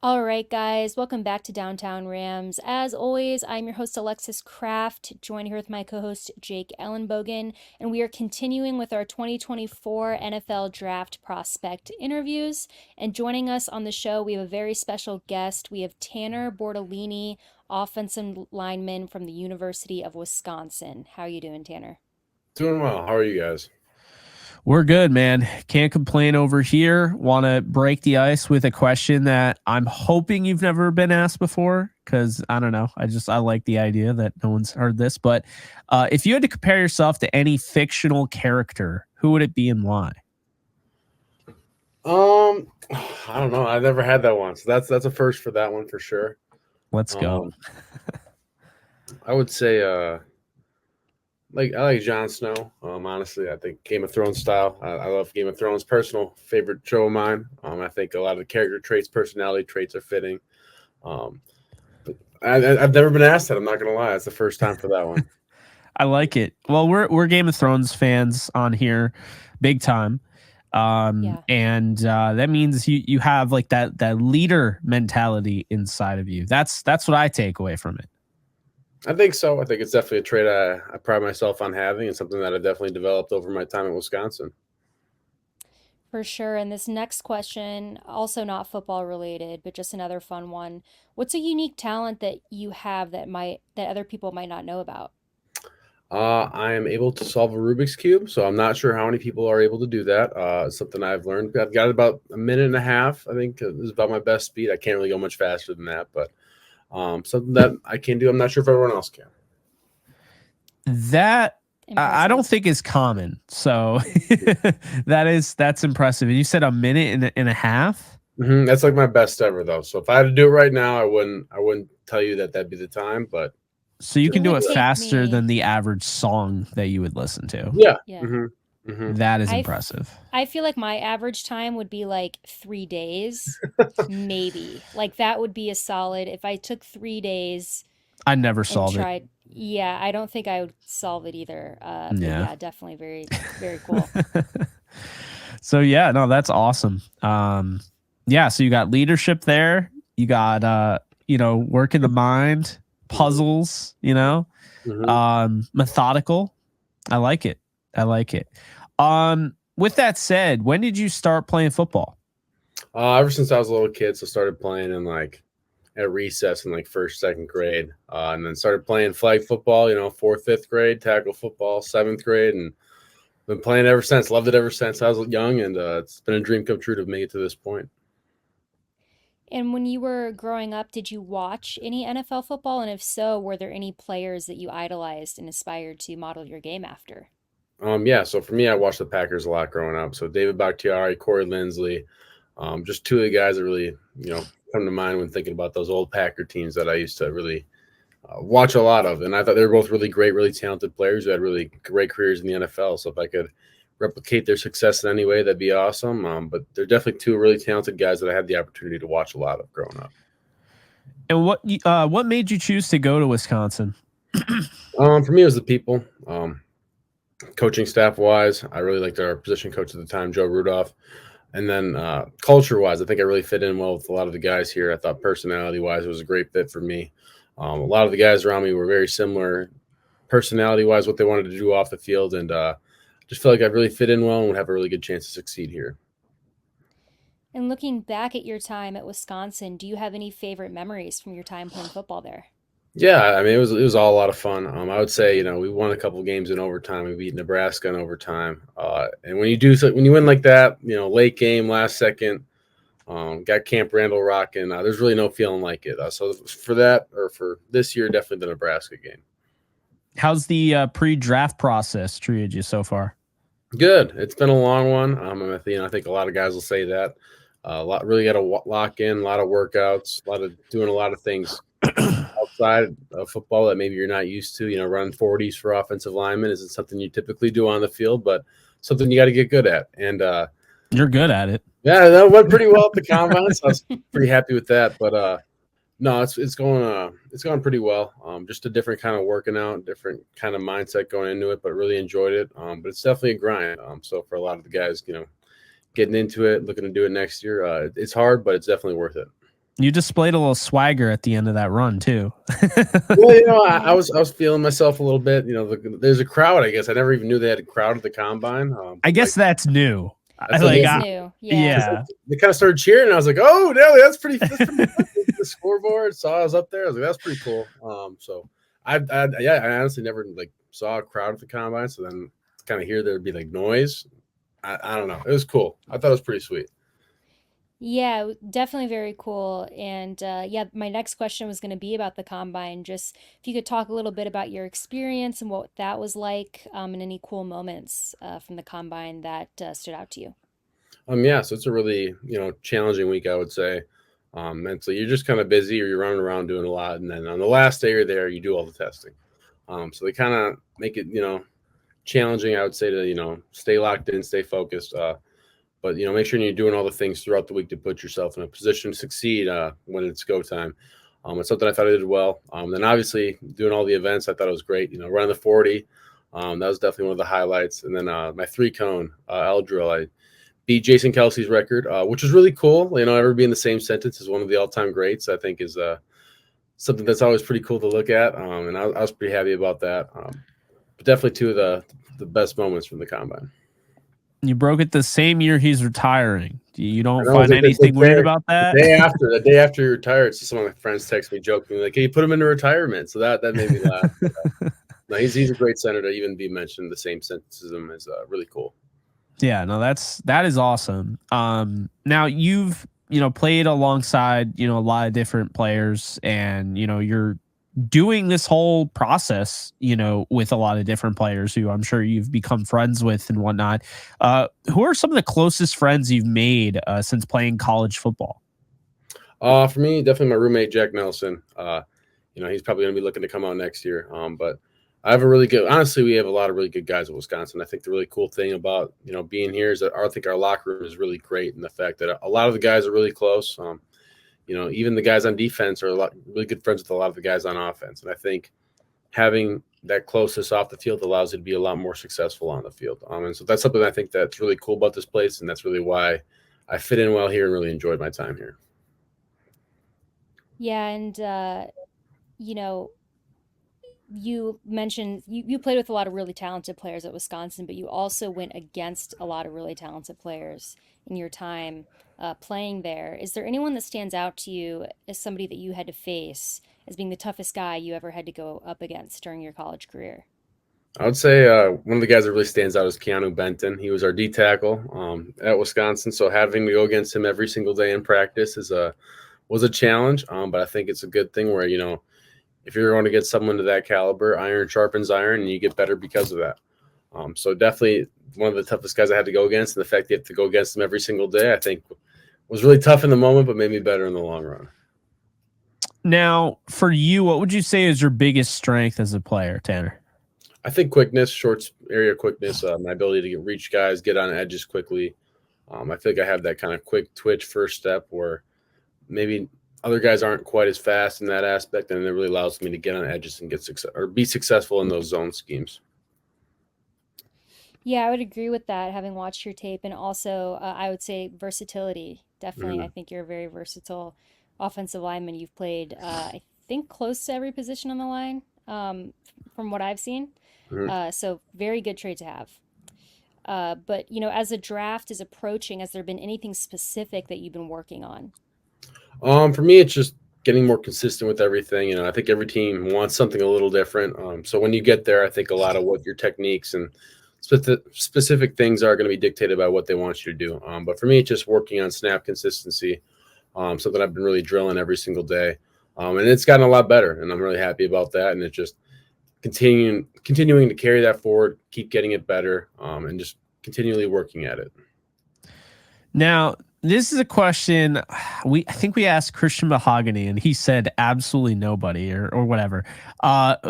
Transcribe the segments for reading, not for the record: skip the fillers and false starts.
All right, guys, welcome back to Downtown Rams. As always, I'm your host, Alexis Kraft, joined here with my co host, Jake Ellenbogen, and we are continuing with our 2024 NFL Draft Prospect interviews. And joining us on the show, we have a very special guest. We have Tanor Bortolini, offensive lineman from the University of Wisconsin. How are you doing, Tanor? Doing well. How are you guys? We're good, man. Can't complain over here. Want to break the ice with a question that I'm hoping you've never been asked before because I don't know. I like the idea that no one's heard this. But if you had to compare yourself to any fictional character, who would it be and why? I don't know. I never had that one, so that's a first for that one for sure. Let's go. I would say I like Jon Snow. Honestly, I think Game of Thrones style. I love Game of Thrones. Personal favorite show of mine. I think a lot of the character traits, personality traits are fitting. But I've never been asked that. I'm not gonna lie. It's the first time for that one. I like it. Well, we're Game of Thrones fans on here, big time. And that means you have like that leader mentality inside of you. That's what I take away from it. I think so. I think it's definitely a trait I pride myself on having, and something that I've definitely developed over my time in Wisconsin. For sure. And this next question, also not football related, but just another fun one. What's a unique talent that you have that other people might not know about? I am able to solve a Rubik's Cube, so I'm not sure how many people are able to do that. It's something I've learned. I've got about a minute and a half. I think is about my best speed. I can't really go much faster than that, but something that I can do. I'm not sure if everyone else can. That I don't think is common. So that's impressive. And you said a minute and a half? Mm-hmm. That's like my best ever, though. So if I had to do it right now, I wouldn't tell you that'd be the time, but. So you can do it faster than the average song that you would listen to. Yeah. Yeah. Mm-hmm. Mm-hmm. That is impressive. I feel like my average time would be like 3 days, maybe. Like that would be a solid. If I took 3 days, I never solved it. Yeah, I don't think I would solve it either. But yeah, definitely very, very cool. So yeah, no, that's awesome. Yeah, so you got leadership there. You got working the mind. Puzzles, methodical. I like it. With that said, when did you start playing football? Ever since I was a little kid, so started playing in at recess in first, second grade, and then started playing flag football. Fourth, fifth grade, tackle football, seventh grade, and been playing ever since. Loved it ever since I was young, and it's been a dream come true to make it to this point. And when you were growing up, did you watch any NFL football? And if so, were there any players that you idolized and aspired to model your game after? Yeah. So for me, I watched the Packers a lot growing up. So David Bakhtiari, Corey Linsley, just two of the guys that really, come to mind when thinking about those old Packer teams that I used to really watch a lot of. And I thought they were both really great, really talented players who had really great careers in the NFL. So if I could replicate their success in any way, that'd be awesome. But they're definitely two really talented guys that I had the opportunity to watch a lot of growing up. And what made you choose to go to Wisconsin? For me, it was the people. Coaching staff wise, I really liked our position coach at the time, Joe Rudolph. And then culture wise, I think I really fit in well with a lot of the guys here. I thought personality wise, it was a great fit for me. A lot of the guys around me were very similar personality wise, what they wanted to do off the field. And just feel like I really fit in well and would have a really good chance to succeed here. And looking back at your time at Wisconsin, do you have any favorite memories from your time playing football there? Yeah, I mean, it was all a lot of fun. I would say, we won a couple games in overtime. We beat Nebraska in overtime. And when you win like that, late game, last second, got Camp Randall rocking. There's really no feeling like it. So for that, or for this year, definitely the Nebraska game. How's the pre-draft process treated you so far? Good. It's been a long one. I think a lot of guys will say that. Really got to lock in, a lot of workouts, doing a lot of things outside of football that maybe you're not used to. Run 40s for offensive linemen isn't something you typically do on the field, but something you got to get good at. And you're good at it. Yeah, that went pretty well at the combine, so I was pretty happy with that. But no, it's going pretty well. Just a different kind of working out, different kind of mindset going into it, but really enjoyed it. But it's definitely a grind. So for a lot of the guys, getting into it, looking to do it next year, it's hard, but it's definitely worth it. You displayed a little swagger at the end of that run too. Well, I was feeling myself a little bit. There's a crowd. I guess I never even knew they had a crowd at the combine. I guess that's new. That's It is new. Yeah. They kind of started cheering, and I was like, "Oh, Nelly, that's pretty." The scoreboard. So I was up there. I was like, "That's pretty cool." So I honestly never saw a crowd at the combine. So then kind of hear there'd be noise. I don't know. It was cool. I thought it was pretty sweet. Yeah, definitely very cool. And my next question was going to be about the combine. Just if you could talk a little bit about your experience and what that was like, and any cool moments from the combine that stood out to you. Yeah, so it's a really challenging week, I would say. Mentally, you're just kind of busy, or you're running around doing a lot, and then on the last day you're there, you do all the testing. So they kind of make it challenging, I would say, to stay locked in, stay focused. But make sure you're doing all the things throughout the week to put yourself in a position to succeed when it's go time. It's something I thought I did well. Then obviously doing all the events, I thought it was great. Running the 40, that was definitely one of the highlights. And then my 3-cone L drill, I beat Jason Kelsey's record, which was really cool. Ever be in the same sentence as one of the all-time greats, I think is something that's always pretty cool to look at. And I was pretty happy about that. But definitely two of the best moments from the combine. You broke it the same year he's retiring. You don't find anything weird about that? The day after he retired, so some of my friends text me jokingly like, "Hey, you put him into retirement." So that made me laugh. No, he's a great center. To even be mentioned in the same sentence as him is really cool. Yeah, no, that is awesome. Now you've played alongside a lot of different players, and you're doing this whole process with a lot of different players who I'm sure you've become friends with and whatnot. Who are some of the closest friends you've made since playing college football? For me, definitely my roommate Jack Nelson. He's probably going to be looking to come out next year. But I have honestly, we have a lot of really good guys at Wisconsin. I think the really cool thing about being here is that I think our locker room is really great, and the fact that a lot of the guys are really close. Even the guys on defense are really good friends with a lot of the guys on offense. And I think having that closeness off the field allows you to be a lot more successful on the field. And so that's something I think that's really cool about this place. And that's really why I fit in well here and really enjoyed my time here. Yeah. And, you mentioned you played with a lot of really talented players at Wisconsin, but you also went against a lot of really talented players in your time playing there. Is there anyone that stands out to you as somebody that you had to face as being the toughest guy you ever had to go up against during your college career? I would say one of the guys that really stands out is Keanu Benton. He was our D tackle at Wisconsin, so having to go against him every single day in practice was a challenge. But I think it's a good thing where if you're going to get someone to that caliber, iron sharpens iron, and you get better because of that. So definitely one of the toughest guys I had to go against, and the fact that you have to go against him every single day, I think was really tough in the moment, but made me better in the long run. Now, for you, what would you say is your biggest strength as a player, Tanner? I think quickness, short area quickness, my ability to reach guys, get on edges quickly. I feel like I have that kind of quick twitch first step where maybe other guys aren't quite as fast in that aspect, and it really allows me to get on edges and be successful in those zone schemes. Yeah, I would agree with that, having watched your tape. And also, I would say versatility. Definitely, I think you're a very versatile offensive lineman. You've played, I think, close to every position on the line from what I've seen. So very good trait to have. But, as the draft is approaching, has there been anything specific that you've been working on? For me, it's just getting more consistent with everything. I think every team wants something a little different. So when you get there, I think a lot of what your techniques and specific things are going to be dictated by what they want you to do. But for me, it's just working on snap consistency, something I've been really drilling every single day. And it's gotten a lot better, and I'm really happy about that. And it's just continuing to carry that forward, keep getting it better, and just continually working at it. Now, this is a question I think we asked Christian Mahogany, and he said absolutely nobody or whatever.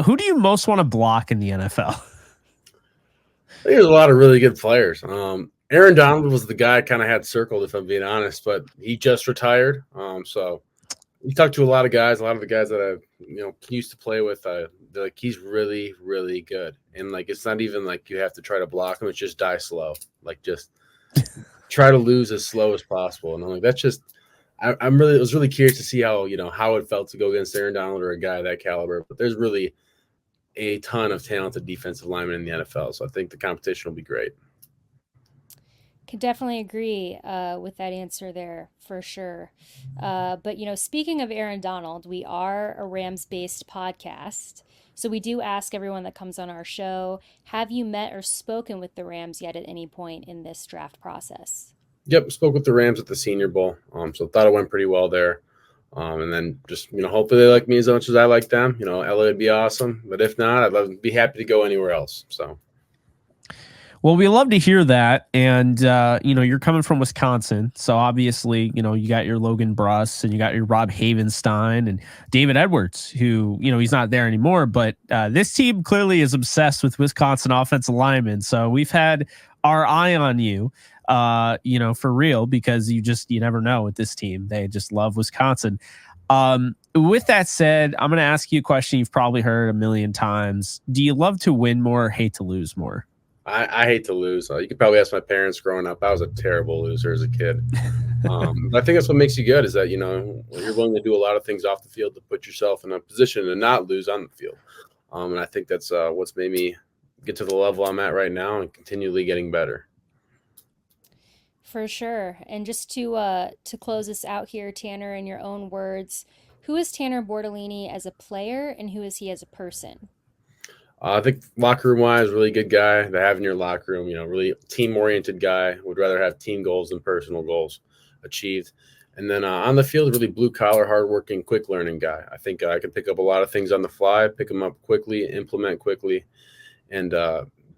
Who do you most want to block in the NFL? I think there's a lot of really good players. Aaron Donald was the guy I kind of had circled, if I'm being honest, but he just retired. So we talked to a lot of the guys that I used to play with. They're like, he's really, really good, and it's not even like you have to try to block him; it's just die slow, just try to lose as slow as possible. And I'm like, I was really curious to see how how it felt to go against Aaron Donald or a guy of that caliber. But there's really a ton of talented defensive linemen in the NFL, so I think the competition will be great. Could definitely agree with that answer there for sure. But speaking of Aaron Donald, we are a Rams-based podcast, so we do ask everyone that comes on our show, have you met or spoken with the Rams yet at any point in this draft process? Yep, spoke with the Rams at the Senior Bowl, so thought it went pretty well there. And then just hopefully they like me as much as I like them. LA would be awesome, but if not, be happy to go anywhere else. So. Well, we love to hear that. And, you're coming from Wisconsin. So obviously, you got your Logan Bruss and you got your Rob Havenstein and David Edwards, who, he's not there anymore. But this team clearly is obsessed with Wisconsin offensive linemen. So we've had our eye on you, for real, because you never know with this team. They just love Wisconsin. With that said, I'm going to ask you a question you've probably heard a million times. Do you love to win more or hate to lose more? I hate to lose. You could probably ask my parents growing up. I was a terrible loser as a kid. But I think that's what makes you good is that, you're willing to do a lot of things off the field to put yourself in a position to not lose on the field. And I think that's what's made me get to the level I'm at right now and continually getting better. For sure. And just to close this out here, Tanner, in your own words, who is Tanor Bortolini as a player and who is he as a person? I think locker room wise, really good guy to have in your locker room. Really team oriented guy. Would rather have team goals than personal goals achieved. And then on the field, really blue collar, hardworking, quick learning guy. I think I can pick up a lot of things on the fly, pick them up quickly, implement quickly, and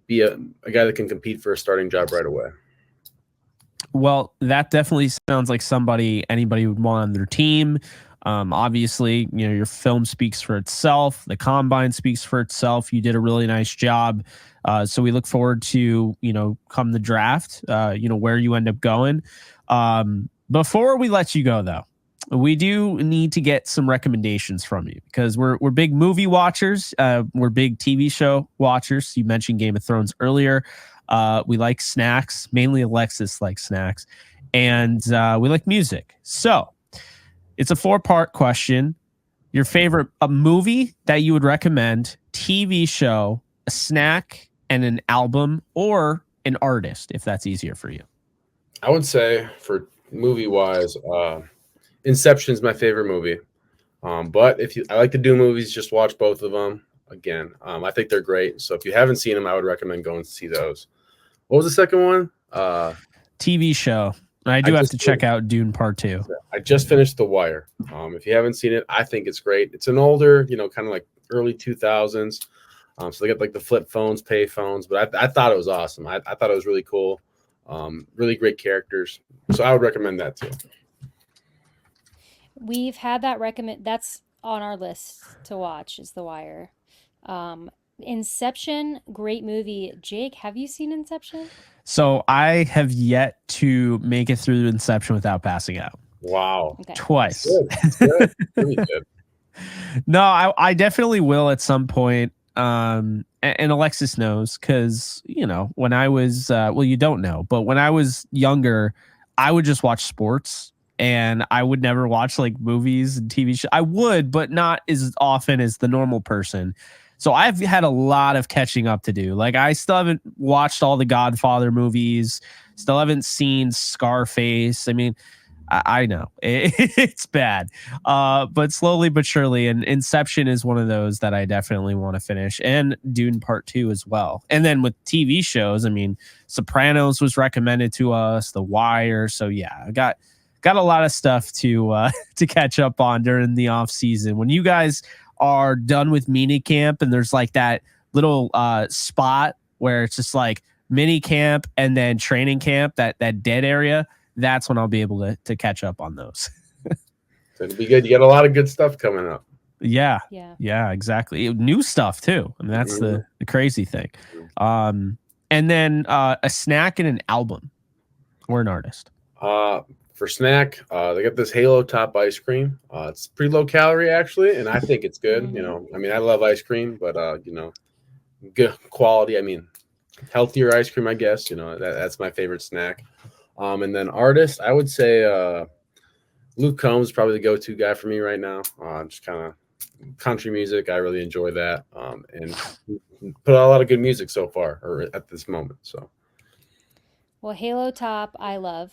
be a guy that can compete for a starting job right away. Well, that definitely sounds like anybody would want on their team. Obviously, your film speaks for itself. The combine speaks for itself. You did a really nice job. So we look forward to, come the draft, where you end up going. Before we let you go, though, we do need to get some recommendations from you because we're big movie watchers. We're big TV show watchers. You mentioned Game of Thrones earlier. We like snacks, mainly Alexis likes snacks, and we like music. So it's a 4-part question. Your favorite movie that you would recommend, TV show, a snack, and an album, or an artist, if that's easier for you. I would say for movie-wise, Inception is my favorite movie. But I like to do movies, just watch both of them. Again, I think they're great. So if you haven't seen them, I would recommend going to see those. What was the second one? TV show. I have to check out Dune Part 2. I just finished The Wire. If you haven't seen it, I think it's great. It's an older, kind of like early 2000s. So they got like the flip phones, pay phones, but I thought it was awesome. I thought it was really cool. Really great characters. So I would recommend that too. We've had that that's on our list to watch is The Wire. Inception, great movie. Jake, have you seen Inception? So I have yet to make it through Inception without passing out. Wow. Okay. Twice. That's good. Really good. No, I definitely will at some point. And Alexis knows because, when I was, you don't know, but when I was younger, I would just watch sports and I would never watch like movies and TV shows. I would, but not as often as the normal person. So I've had a lot of catching up to do. Like I still haven't watched all the Godfather movies, still haven't seen Scarface. I mean, I know it's bad, but slowly but surely. And Inception is one of those that I definitely want to finish, and Dune Part 2 as well. And then with TV shows, I mean, Sopranos was recommended to us, The Wire. So yeah, I got a lot of stuff to catch up on during the off season. When you guys are done with mini camp and there's like that little spot where it's just like mini camp and then training camp, that dead area, that's when I'll be able to catch up on those. It'll be good. You got a lot of good stuff coming up. Yeah, exactly. New stuff too. I mean, that's the crazy thing. And then a snack and an album or an artist. For snack, they got this Halo Top ice cream. It's pretty low calorie actually, and I think it's good. I mean, I love ice cream, but good quality. I mean, healthier ice cream, I guess. That's my favorite snack. And then artist, I would say Luke Combs is probably the go-to guy for me right now. Just kind of country music. I really enjoy that. And put out a lot of good music so far, or at this moment. So, Well, Halo Top, I love,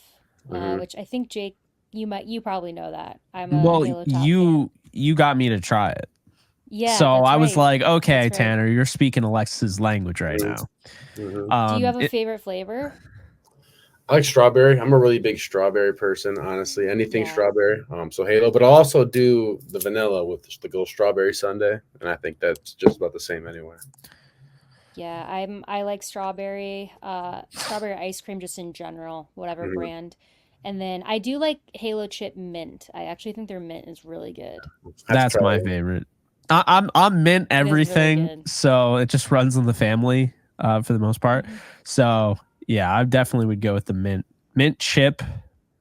Mhm. which I think Jake, you probably know that. I'm a Well, Halo Top fan. you got me to try it. Yeah, So that's I was right. like, okay, That's right. Tanner, you're speaking Alexis's language right Mhm. now. Mhm. Do you have a It, favorite flavor? I like strawberry. I'm a really big strawberry person, honestly. Anything Yeah. strawberry. So Halo, but I'll also do the vanilla with the little strawberry sundae, and I think that's just about the same anyway. Yeah, I like strawberry, strawberry ice cream just in general, whatever Mhm. brand. And then I do like Halo Chip Mint. I actually think their mint is really good. I have to that's try my it. favorite. I'm mint It is really everything, good. so it just runs in the family for the most part. Mhm. So yeah, I definitely would go with the mint chip.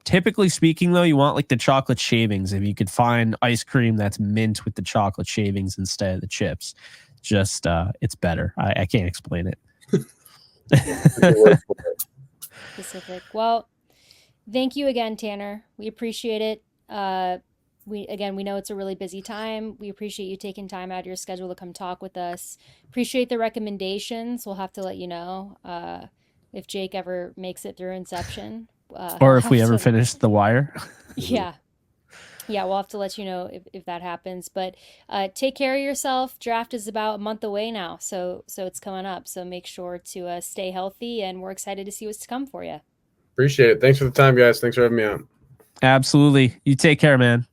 Typically speaking, though, you want like the chocolate shavings. If you could find ice cream that's mint with the chocolate shavings instead of the chips, just it's better. I can't explain it. Good word for it. Specific. Well, thank you again, Tanner. We appreciate it. We know it's a really busy time. We appreciate you taking time out of your schedule to come talk with us. Appreciate the recommendations. We'll have to let you know if Jake ever makes it through Inception. We'll Or if we have ever to, finish The Wire. Mhm. yeah, yeah, we'll have to let you know if that happens. But take care of yourself. Draft is about a month away now, so it's coming up. So make sure to stay healthy, and we're excited to see what's to come for you. Appreciate it. Thanks for the time, guys. Thanks for having me on. Absolutely. You take care, man.